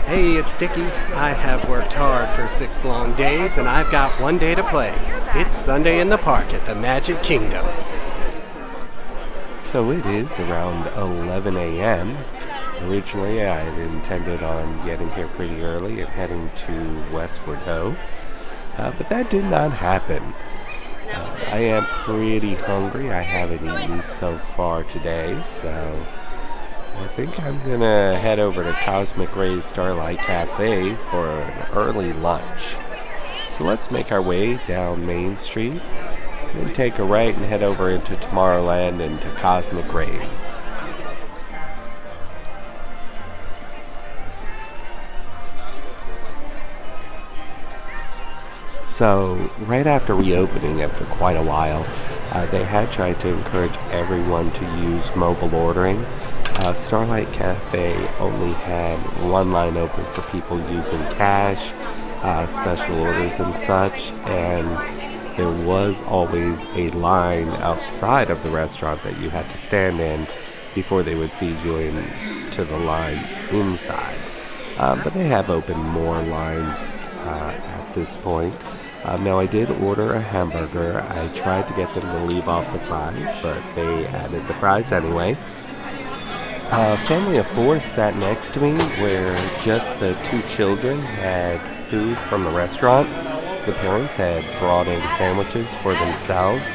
Hey, it's Dickie. I have worked hard for 6 long days, and I've got one day to play. It's Sunday in the park at the Magic Kingdom. So it is around 11 a.m. Originally, I had intended on getting here pretty early and heading to Westward Ho, but that did not happen. I am pretty hungry. I haven't eaten so far today, so I think I'm going to head over to Cosmic Rays Starlight Cafe for an early lunch. So let's make our way down Main Street, then take a right and head over into Tomorrowland and to Cosmic Rays. So, right after reopening it for quite a while, they had tried to encourage everyone to use mobile ordering. Starlight Cafe only had one line open for people using cash, special orders and such, and there was always a line outside of the restaurant that you had to stand in before they would feed you into the line inside. But they have opened more lines at this point. Now, I did order a hamburger. I tried to get them to leave off the fries, but they added the fries anyway. A family of 4 sat next to me where just the 2 children had food from the restaurant. The parents had brought in sandwiches for themselves.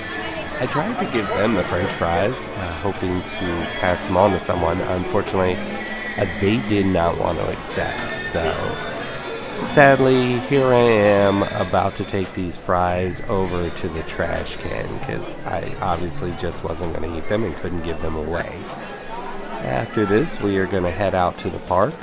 I tried to give them the french fries, hoping to pass them on to someone. Unfortunately, they did not want to accept, so sadly, here I am about to take these fries over to the trash can because I obviously just wasn't going to eat them and couldn't give them away. After this, we are going to head out to the park.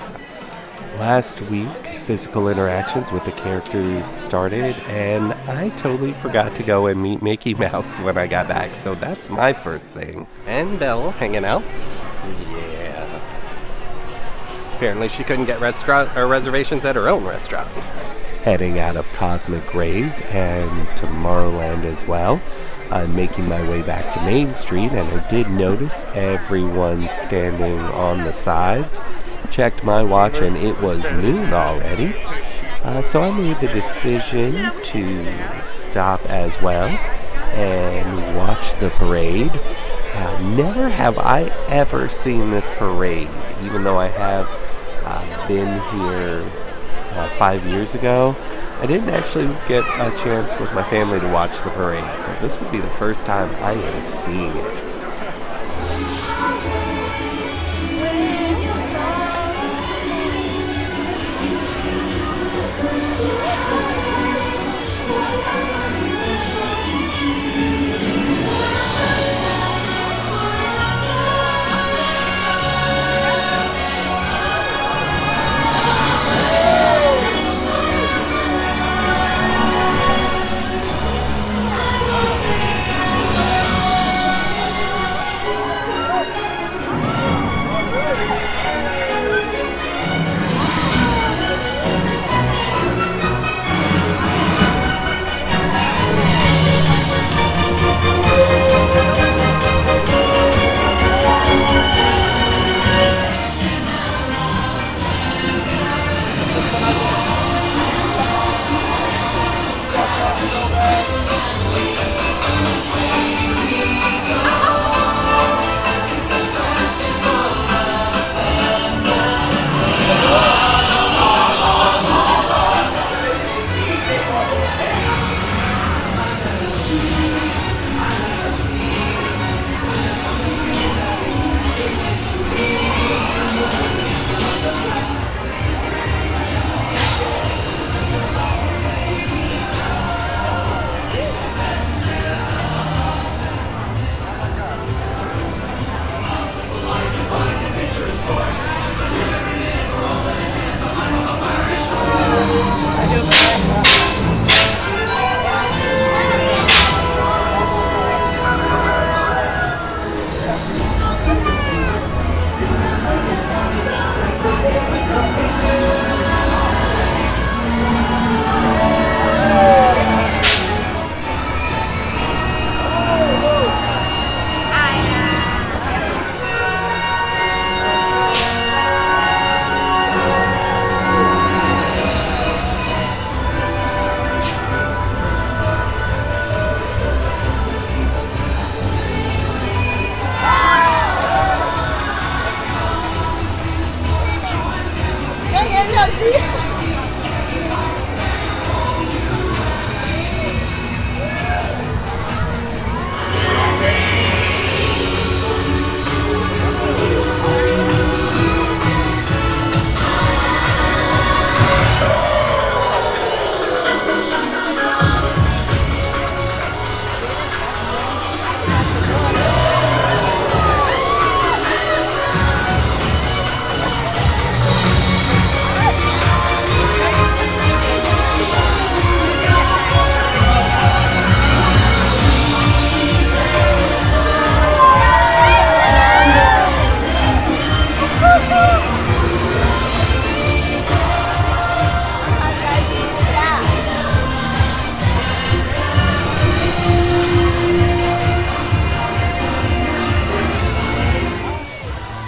Last week, physical interactions with the characters started, and I totally forgot to go and meet Mickey Mouse when I got back, so that's my first thing. And Belle hanging out. Yeah. Apparently she couldn't get reservations at her own restaurant. Heading out of Cosmic Rays and Tomorrowland as well. I'm making my way back to Main Street, and I did notice everyone standing on the sides. Checked my watch, and it was noon already. So I made the decision to stop as well and watch the parade. Never have I ever seen this parade, even though I have been here 5 years ago. I didn't actually get a chance with my family to watch the parade, so this would be the first time I am seeing it.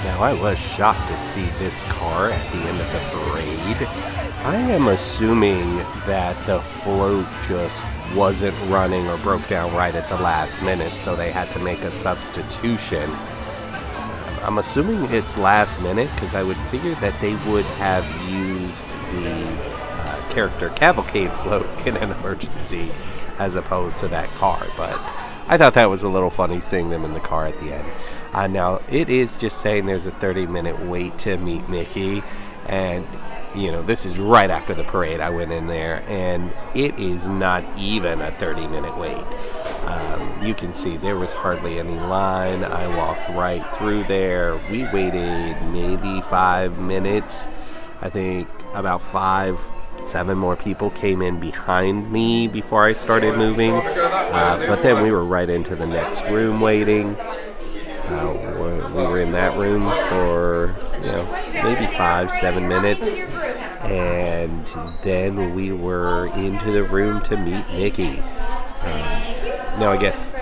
Now, I was shocked to see this car at the end of the parade. I am assuming that the float just wasn't running or broke down right at the last minute, so they had to make a substitution. I'm assuming it's last minute because I would figure that they would have used the character cavalcade float in an emergency as opposed to that car, but I thought that was a little funny seeing them in the car at the end. Now, it is just saying there's a 30-minute wait to meet Mickey, and this is right after the parade. I went in there, and it is not even a 30-minute wait. You can see there was hardly any line. I walked right through there. We waited maybe 5 minutes. I think about 7 more people came in behind me before I started moving. But then we were right into the next room waiting. We were in that room for, maybe 5-7 minutes. And then we were into the room to meet Mickey. Now, I guess,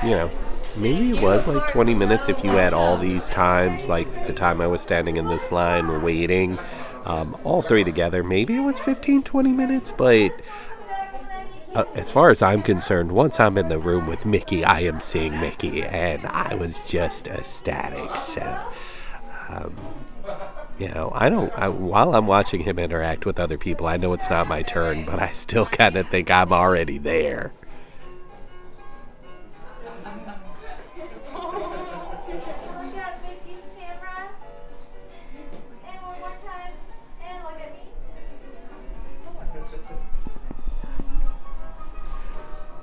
maybe it was like 20 minutes if you add all these times, like the time I was standing in this line waiting. All three together, maybe it was 15-20 minutes, but as far as I'm concerned, once I'm in the room with Mickey, I am seeing Mickey, and I was just ecstatic. So, while I'm watching him interact with other people, I know it's not my turn, but I still kind of think I'm already there.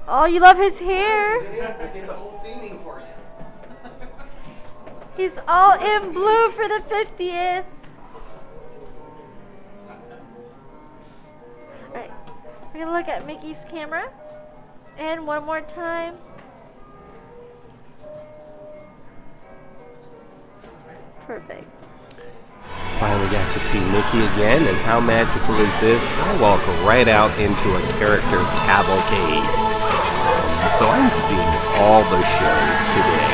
Oh, you love his hair. I did the whole theming for you. He's all in blue for the 50th. Alright, we're gonna look at Mickey's camera. And one more time. Perfect. Finally got to see Mickey again, and how magical is this? I walk right out into a character cavalcade. So I'm seeing all the shows today.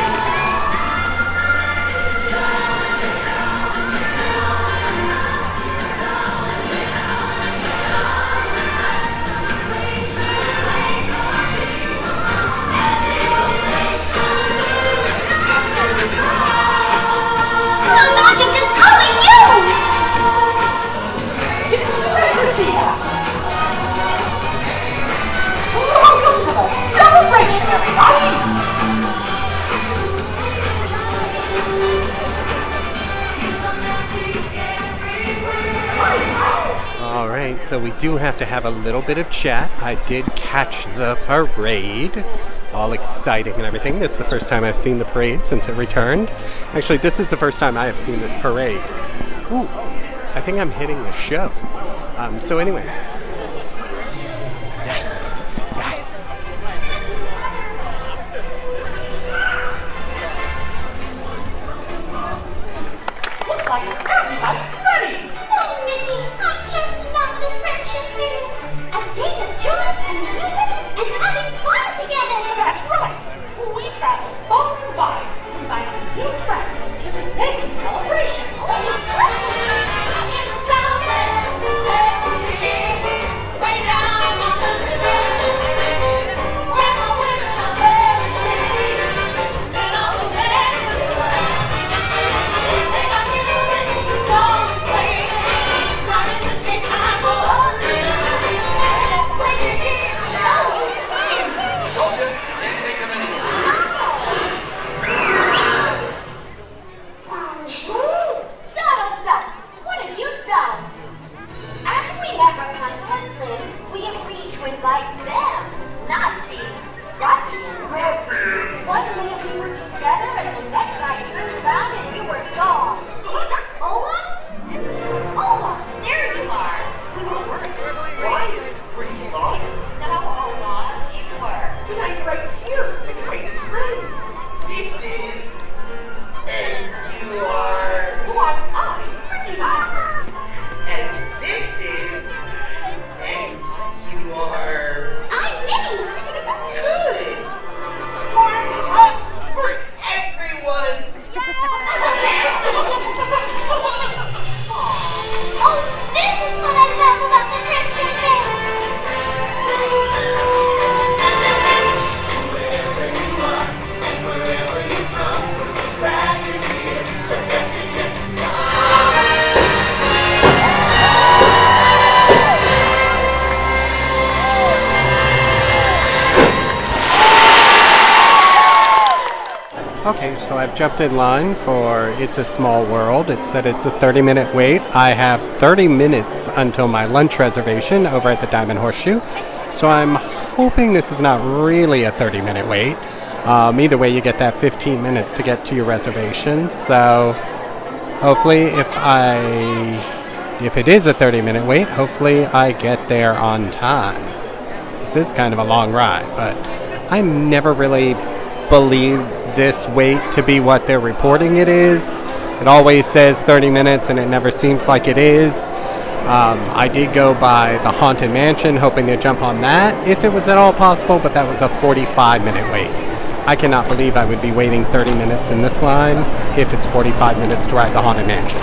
The magic is calling you! It's great to see you! Welcome to the celebration, everybody! All right, so we do have to have a little bit of chat. I did catch the parade. It's all exciting and everything. This is the first time I've seen the parade since it returned. Actually, this is the first time I have seen this parade. Ooh, I think I'm hitting the show. So anyway. Yes, yes. Looks like everybody's ready! Oh, Mickey, I just love the friendship fair. A day of joy and music and having fun together. That's right! We travel far and wide, inviting new friends to today's celebration. Okay, so I've jumped in line for It's a Small World. It said it's a 30-minute wait. I have 30 minutes until my lunch reservation over at the Diamond Horseshoe. So I'm hoping this is not really a 30-minute wait. Either way, you get that 15 minutes to get to your reservation. So hopefully if it is a 30-minute wait, hopefully I get there on time. This is kind of a long ride, but I never really believe this wait to be what they're reporting it is. It always says 30 minutes and it never seems like it is. I did go by the Haunted Mansion hoping to jump on that if it was at all possible, but that was a 45-minute wait. I cannot believe I would be waiting 30 minutes in this line if it's 45 minutes to ride the Haunted Mansion.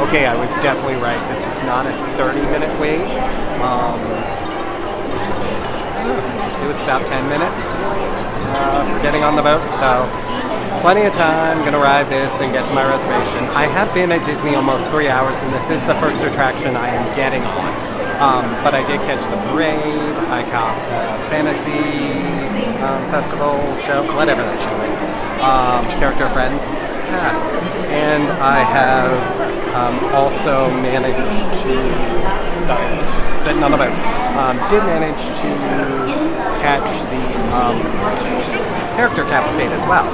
Okay, I was definitely right. This was not a 30-minute wait. It was about 10 minutes for getting on the boat, so plenty of time. Gonna ride this, then get to my reservation. I have been at Disney almost 3 hours, and this is the first attraction I am getting on. But I did catch the parade. I caught the fantasy festival show, whatever that show is. Character Friends. And I have also managed to, sorry, it's just sitting on the boat. Did manage to catch the character cavalcade as well.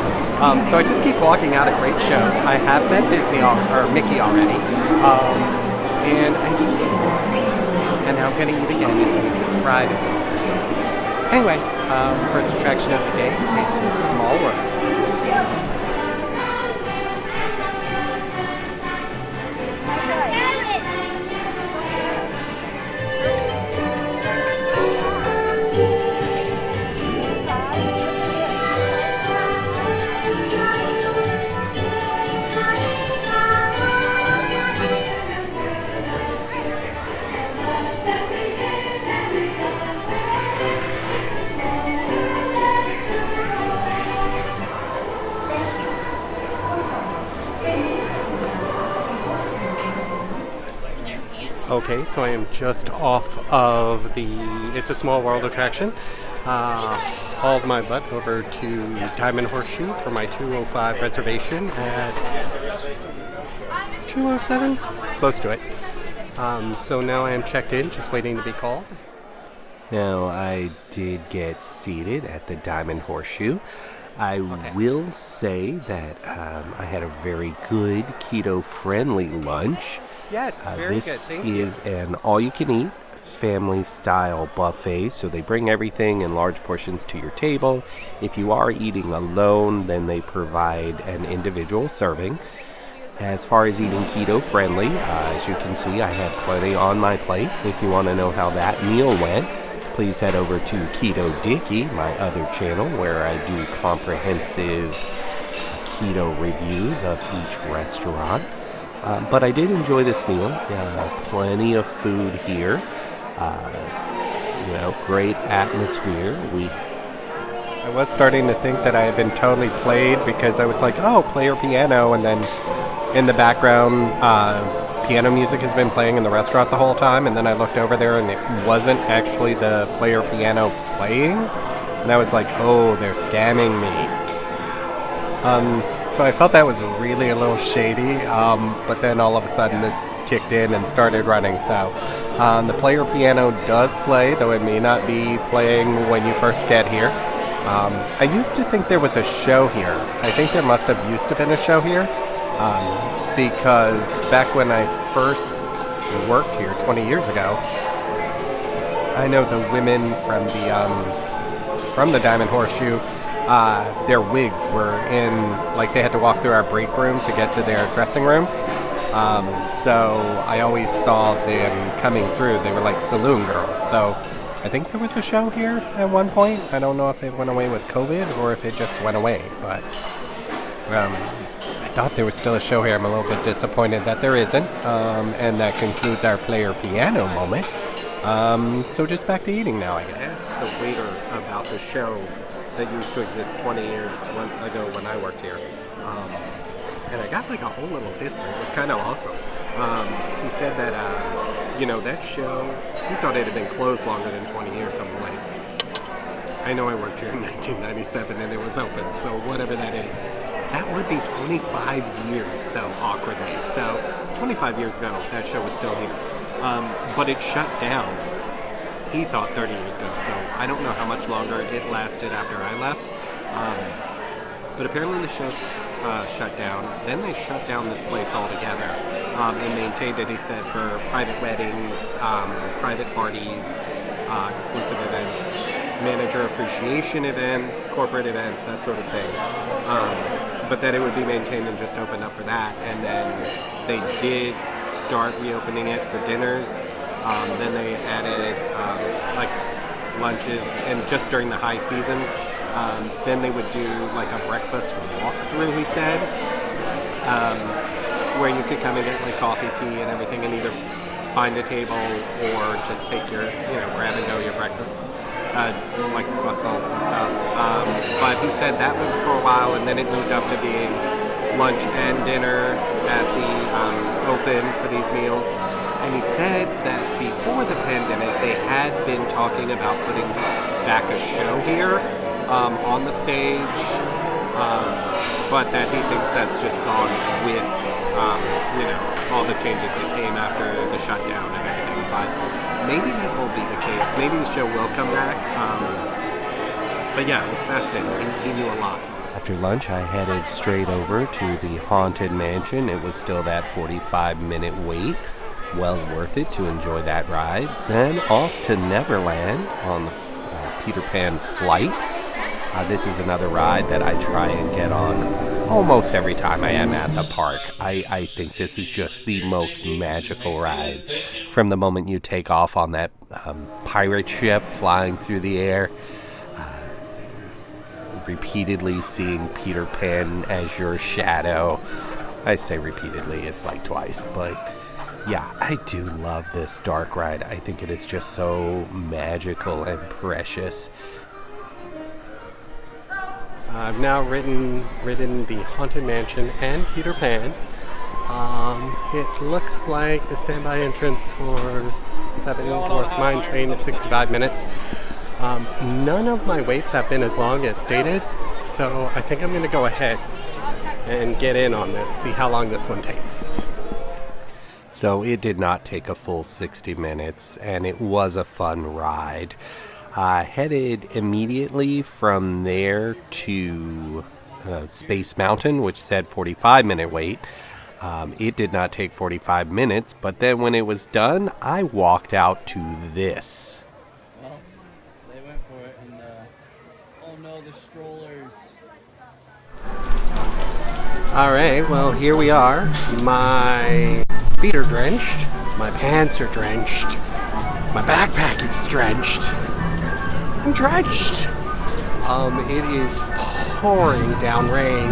So I just keep walking out at great shows. I have met Mickey already, and I eat once, and now I'm going to eat again as soon as this ride is over. So anyway, first attraction of the day, It's a Small World. Okay, so I am just off of the It's a Small World attraction. Hauled my butt over to Diamond Horseshoe for my 2:05 reservation at 2:07, close to it. So now I am checked in, just waiting to be called. Now, I did get seated at the Diamond Horseshoe. I will say that I had a very good keto-friendly lunch. Yes, very good. This Thank you. is an all-you-can-eat family-style buffet, so they bring everything in large portions to your table. If you are eating alone, then they provide an individual serving. As far as eating keto-friendly, as you can see, I had plenty on my plate. If you want to know how that meal went, please head over to Keto Dicky, my other channel, where I do comprehensive keto reviews of each restaurant. But I did enjoy this meal. Plenty of food here. Great atmosphere. I was starting to think that I had been totally played because I was like, oh, player piano, and then in the background, piano music has been playing in the restaurant the whole time, and then I looked over there and it wasn't actually the player piano playing, and I was like, oh, they're scamming me. So I felt that was really a little shady, but then all of a sudden this kicked in and started running. So the player piano does play, though it may not be playing when you first get here. I used to think there was a show here. I think there must have used to been a show here, because back when I first worked here 20 years ago, I know the women from the Diamond Horseshoe, their wigs were in, like, they had to walk through our break room to get to their dressing room. So I always saw them coming through. They were like saloon girls. So I think there was a show here at one point. I don't know if it went away with COVID or if it just went away, but I thought there was still a show here. I'm a little bit disappointed that there isn't. And that concludes our player piano moment. So just back to eating now, I guess. I asked the waiter about the show that used to exist 20 years ago when I worked here. And I got like a whole little history. It was kind of awesome. He said that, that show, he thought it had been closed longer than 20 years. I'm like, I know I worked here in 1997 and it was open, so whatever that is. That would be 25 years, though, awkwardly. So 25 years ago, that show was still here. But it shut down, he thought 30 years ago, so I don't know how much longer it lasted after I left. But apparently the show shut down. Then they shut down this place altogether and maintained it, he said, for private weddings, private parties, exclusive events, manager appreciation events, corporate events, that sort of thing. But that it would be maintained and just opened up for that. And then they did start reopening it for dinners. Then they added like lunches, and just during the high seasons, then they would do like a breakfast walkthrough, he said, where you could come and get like coffee, tea, and everything, and either find a table or just take your, grab and go your breakfast, like croissants and stuff. But he said that was for a while, and then it moved up to being lunch and dinner at the open for these meals. And he said that before the pandemic, they had been talking about putting back a show here on the stage, but that he thinks that's just gone with, all the changes that came after the shutdown and everything. But maybe that will be the case. Maybe the show will come back. But yeah, it was fascinating. He knew a lot. After lunch, I headed straight over to the Haunted Mansion. It was still that 45-minute wait. Well worth it to enjoy that ride. Then off to Neverland on the Peter Pan's Flight. This is another ride that I try and get on almost every time I am at the park. I think this is just the most magical ride. From the moment you take off on that pirate ship flying through the air, repeatedly seeing Peter Pan as your shadow. I say repeatedly, it's like twice, but yeah, I do love this dark ride. I think it is just so magical and precious. I've now ridden the Haunted Mansion and Peter Pan. It looks like the standby entrance for Seven Dwarfs Mine Train is 65 minutes. None of my waits have been as long as stated, so I think I'm going to go ahead and get in on this, see how long this one takes. So it did not take a full 60 minutes, and it was a fun ride. Headed immediately from there to Space Mountain, which said 45-minute wait. It did not take 45 minutes, but then when it was done, I walked out to this. Well, they went for it, and oh no, the strollers. Alright, well, here we are. My feet are drenched, my pants are drenched, my backpack is drenched. I'm drenched. It is pouring down rain,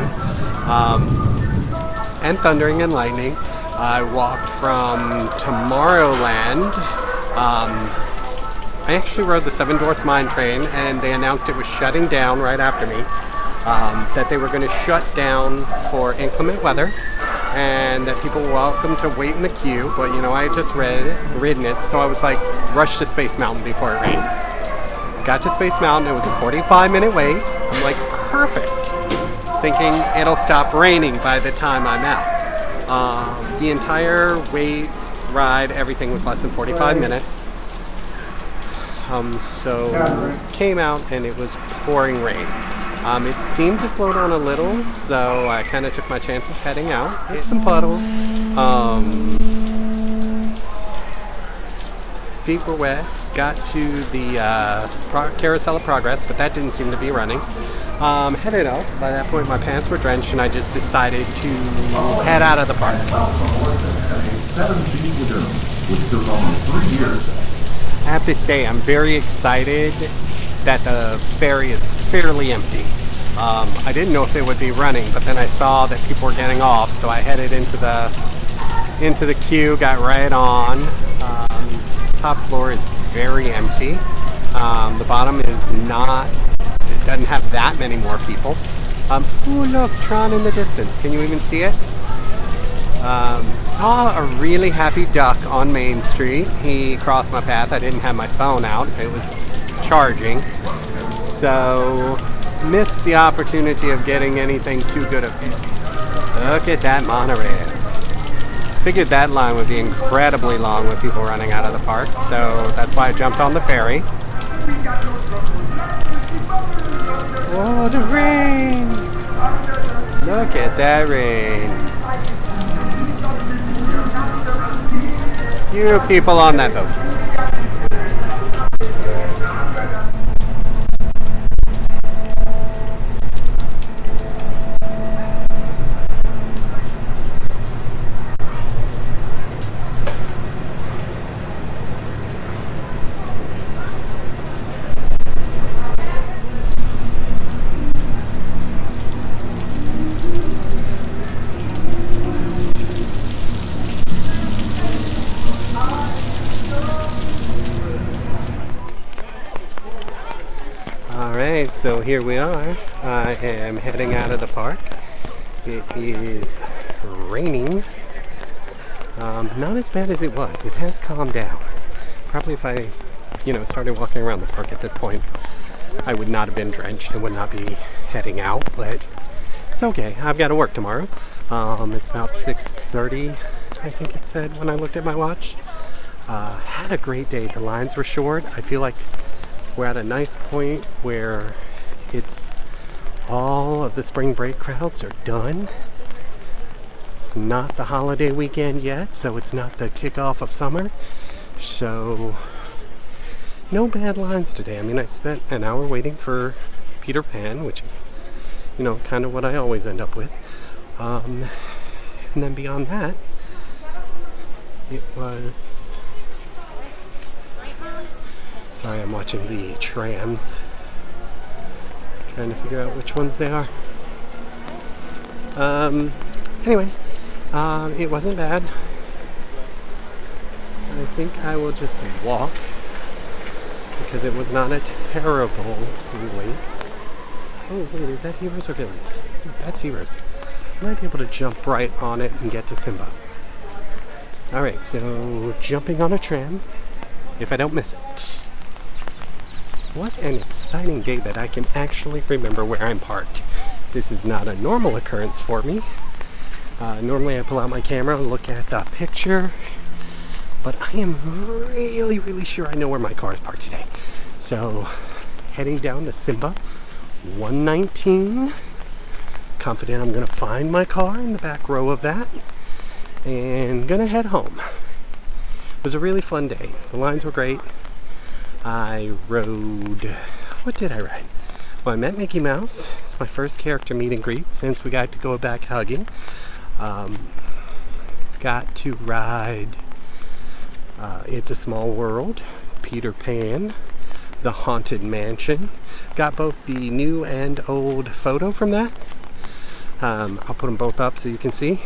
and thundering and lightning. I walked from Tomorrowland. I actually rode the Seven Dwarfs Mine Train, and they announced it was shutting down right after me. That they were going to shut down for inclement weather, and that people were welcome to wait in the queue. But I had just ridden it, so I was like, rush to Space Mountain before it rains. Got to Space Mountain, it was a 45-minute wait. I'm like, perfect. Thinking it'll stop raining by the time I'm out. The entire wait, ride, everything was less than 45 minutes. So came out and it was pouring rain. It seemed to slow down a little, so I kind of took my chances heading out. Hit some puddles. Feet were wet. Got to the Carousel of Progress, but that didn't seem to be running. Headed out. By that point, my pants were drenched, and I just decided to head out of the park. 7 Lagoon, which goes on 3 years. I have to say, I'm very excited that the ferry is fairly empty. I didn't know if it would be running, but then I saw that people were getting off, so I headed into the queue, got right on. Top floor is very empty. The bottom is not. It doesn't have that many more people. Ooh, look, Tron in the distance. Can you even see it? Saw a really happy duck on Main Street. He crossed my path. I didn't have my phone out. It was charging. So, missed the opportunity of getting anything too good of it. Look at that monorail. Figured that line would be incredibly long with people running out of the park, so that's why I jumped on the ferry. Oh, the rain! Look at that rain. You people on that boat. Alright, so here we are. I am heading out of the park. It is raining. Not as bad as it was. It has calmed down. Probably if I, started walking around the park at this point, I would not have been drenched and would not be heading out, but it's okay. I've got to work tomorrow. It's about 6:30, I think it said when I looked at my watch. Had a great day. The lines were short. I feel like we're at a nice point where it's all of the spring break crowds are done. It's not the holiday weekend yet, so it's not the kickoff of summer. So, no bad lines today. I mean, I spent an hour waiting for Peter Pan, which is, kind of what I always end up with. And then beyond that, it was... Sorry, I'm watching the trams. Trying to figure out which ones they are. Anyway, it wasn't bad. I think I will just walk because it was not a terrible wait. Oh wait, is that Heroes or Villains? That's Heroes. I might be able to jump right on it and get to Simba. Alright, so jumping on a tram, if I don't miss it. What an exciting day that I can actually remember where I'm parked. This is not a normal occurrence for me. Normally I pull out my camera, look at the picture, but I am really, really sure I know where my car is parked today. So, heading down to Simba 119. Confident I'm gonna find my car in the back row of that, and gonna head home. It was a really fun day. The lines were great. I rode... What did I ride? Well, I met Mickey Mouse. It's my first character meet and greet since we got to go back hugging. Got to ride It's a Small World, Peter Pan, The Haunted Mansion. Got both the new and old photo from that. I'll put them both up so you can see.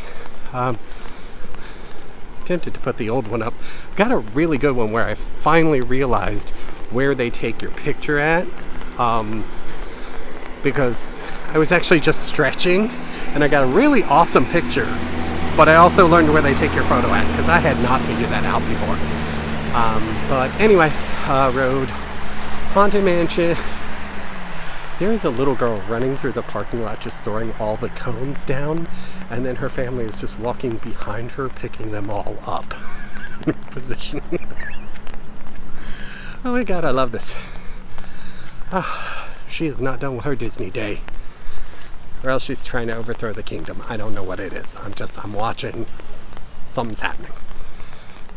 Tempted to put the old one up. Got a really good one where I finally realized where they take your picture at, because I was actually just stretching and I got a really awesome picture, but I also learned where they take your photo at because I had not figured that out before. But anyway, rode Haunted Mansion. There's a little girl running through the parking lot just throwing all the cones down, and then her family is just walking behind her picking them all up. Positioning. Oh my god, I love this. She is not done with her Disney day. Or else she's trying to overthrow the kingdom. I don't know what it is. I'm watching. Something's happening.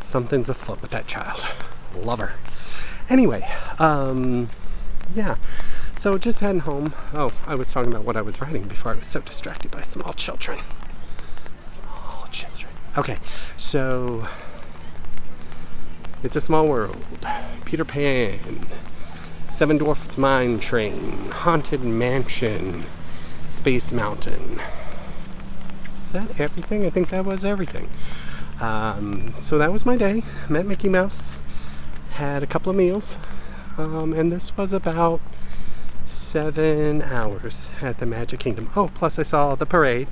Something's afoot with that child. Love her. Anyway, yeah. So just heading home. Oh, I was talking about what I was writing before I was so distracted by small children. Small children. Okay, so It's a Small World, Peter Pan, Seven Dwarfs Mine Train, Haunted Mansion, Space Mountain. Is that everything? I think that was everything. So that was my day. Met Mickey Mouse, had a couple of meals, and this was about 7 hours at the Magic Kingdom. Oh, plus I saw the parade.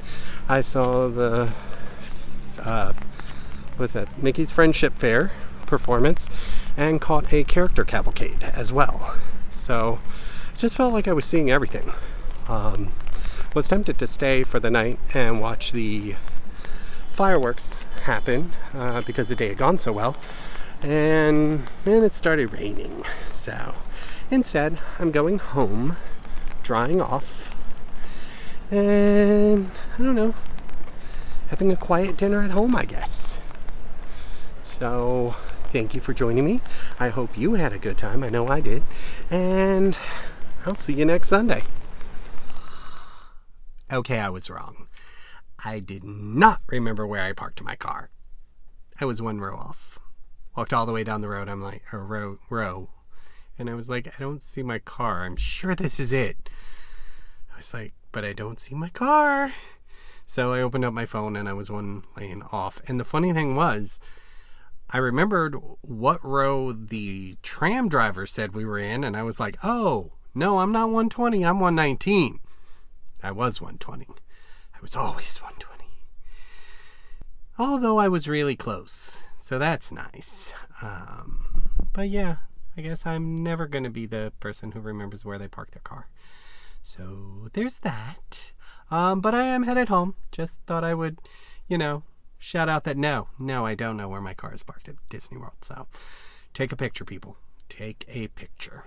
I saw the what's that? Mickey's Friendship Fair performance, and caught a character cavalcade as well. So just felt like I was seeing everything. Was tempted to stay for the night and watch the fireworks happen because the day had gone so well, and it started raining. So instead, I'm going home, drying off, and I don't know, having a quiet dinner at home, I guess. So thank you for joining me. I hope you had a good time. I know I did. And I'll see you next Sunday. Okay, I was wrong. I did not remember where I parked my car. I was one row off. Walked all the way down the road. I'm like, a row. And I was like, I don't see my car. I'm sure this is it. I was like, but I don't see my car. So I opened up my phone and I was one lane off. And the funny thing was, I remembered what row the tram driver said we were in. And I was like, oh, no, I'm not 120. I'm 119. I was 120. I was always 120. Although I was really close. So that's nice. But yeah, I guess I'm never going to be the person who remembers where they parked their car. So there's that. But I am headed home. Just thought I would, shout out that no, I don't know where my car is parked at Disney World. So take a picture, people. Take a picture.